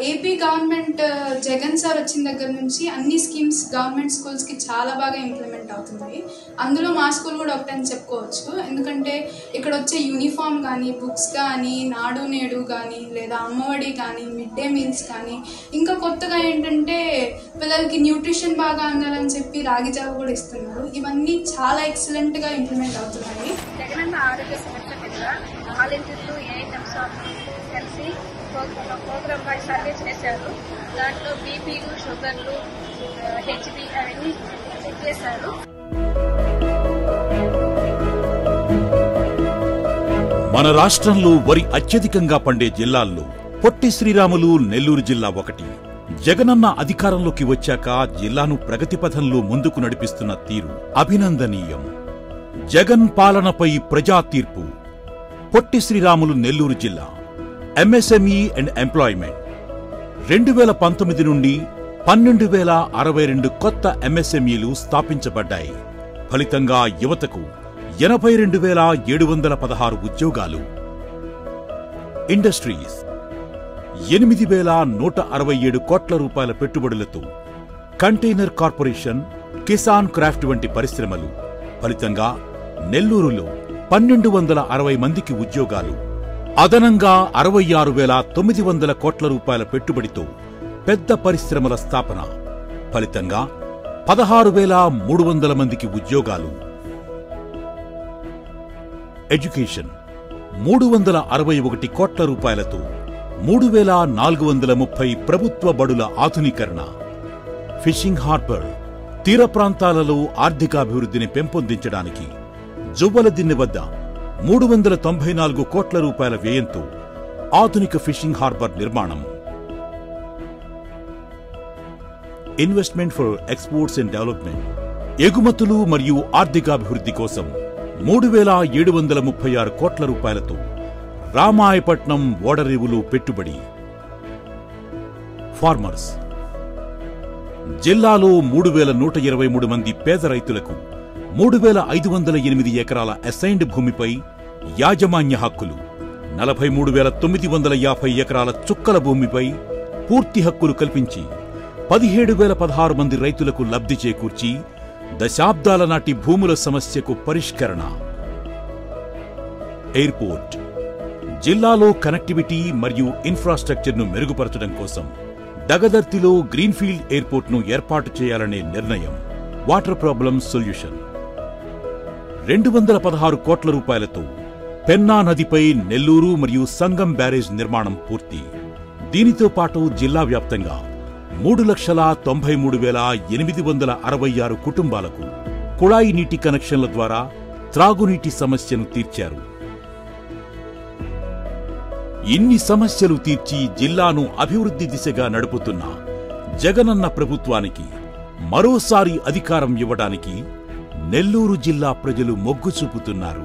AP government Jagan sir వచ్చిన దగ్గర నుంచి అన్ని స్కీమ్స్ గవర్నమెంట్ స్కూల్స్కి చాలా బాగా ఇంప్లిమెంట్ అవుతుంది. అందులో మా స్కూల్ కూడా ఒకటని చెప్పుకోవచ్చు. ఎందుకంటే ఇక్కడ వచ్చే యూనిఫామ్ కానీ, బుక్స్ కానీ, నాడు నేడు కానీ, లేదా అమ్మఒడి కానీ, మిడ్ డే మీల్స్ కానీ, ఇంకా కొత్తగా ఏంటంటే పిల్లలకి న్యూట్రిషన్ బాగా అందాలని చెప్పి రాగి జావ కూడా ఇస్తున్నారు. ఇవన్నీ చాలా ఎక్సలెంట్గా ఇంప్లిమెంట్ అవుతున్నాయి. జగనన్న ఆరోగ్య సమస్య కింద వాలంటీర్లు ఏఐఎంస్ కలిసి ప్రోగ్రామ్ పై సర్వే చేశారు. దాంట్లో బీపీలు, షుగర్లు, హెచ్బి అవన్నీ చెక్ చేశారు. మన రాష్ట్రంలో వరి అత్యధికంగా పండే జిల్లాల్లో పొట్టి శ్రీరాములు నెల్లూరు జిల్లా ఒకటి. జగనన్న అధికారంలోకి వచ్చాక జిల్లాను ప్రగతి పథంలో ముందుకు నడిపిస్తున్న తీరు అభినందనీయం. జగన్ పాలనపై ప్రజా తీర్పు. పొట్టి శ్రీరాములు నెల్లూరు జిల్లా ఎంఎస్ఎంఈ అండ్ ఎంప్లాయ్మెంట్ 2019 నుండి 12,062 కొత్త ఎంఎస్ఎంఈలు స్థాపించబడ్డాయి. ఫలితంగా యువతకు 82,716 ఉద్యోగాలు. ఇండస్ట్రీస్ 8,167 కోట్ల రూపాయల పెట్టుబడులతో కంటైనర్ కార్పొరేషన్, కిసాన్ క్రాఫ్ట్ వంటి పరిశ్రమలు. ఫలితంగా నెల్లూరులో 1,260 మందికి ఉద్యోగాలు. అదనంగా 66,900 కోట్ల రూపాయల పెట్టుబడితో పెద్ద పరిశ్రమల స్థాపన. ఫలితంగా 16,300 మందికి ఉద్యోగాలు. ఎడ్యుకేషన్ 361 కోట్ల రూపాయలతో 3,430 ప్రభుత్వ బడుల ఆధునీకరణ. ఫిషింగ్ హార్బర్ తీర ప్రాంతాలలో ఆర్థికాభివృద్ధిని పెంపొందించడానికి జువ్వలదిన్నె వద్ద 394 కోట్ల రూపాయల వ్యయంతో ఆధునిక ఫిషింగ్ హార్బర్ నిర్మాణం. Investment for exports and development ఎగుమతులు మరియు ఆర్థికాభివృద్ధి కోసం 3,736 కోట్ల రూపాయలతో రామాయపట్నం ఓడరేవులు పెట్టుబడి. ఫార్మర్స్ జిల్లాలో 3,123 మంది పేద రైతులకు 3,508 ఎకరాల అసైన్డ్ భూమిపై యాజమాన్య హక్కులు, 43,950 ఎకరాల చుక్కల భూమిపై పూర్తి హక్కులు కల్పించి 17,016 మంది రైతులకు లబ్ధి చేకూర్చి దశాబ్దాల నాటి భూముల సమస్యకు పరిష్కరణ. ఎయిర్పోర్ట్ జిల్లాలో కనెక్టివిటీ మరియు ఇన్ఫ్రాస్ట్రక్చర్ను మెరుగుపరచడం కోసం దగదర్తిలో గ్రీన్ఫీల్డ్ ఎయిర్పోర్ట్ను ఏర్పాటు చేయాలనే నిర్ణయం. వాటర్ ప్రాబ్లమ్ సొల్యూషన్ 216 కోట్ల రూపాయలతో పెన్నా నదిపై నెల్లూరు మరియు సంగం బ్యారేజ్ నిర్మాణం పూర్తి. దీనితో పాటు జిల్లా వ్యాప్తంగా 3,93,866 కుటుంబాలకు కుళాయి నీటి కనెక్షన్ల ద్వారా త్రాగునీటి సమస్యను తీర్చారు. ఇన్ని సమస్యలు తీర్చి జిల్లాను అభివృద్ధి దిశగా నడుపుతున్న జగనన్న ప్రభుత్వానికి మరోసారి అధికారం ఇవ్వడానికి నెల్లూరు జిల్లా ప్రజలు మొగ్గు చూపుతున్నారు.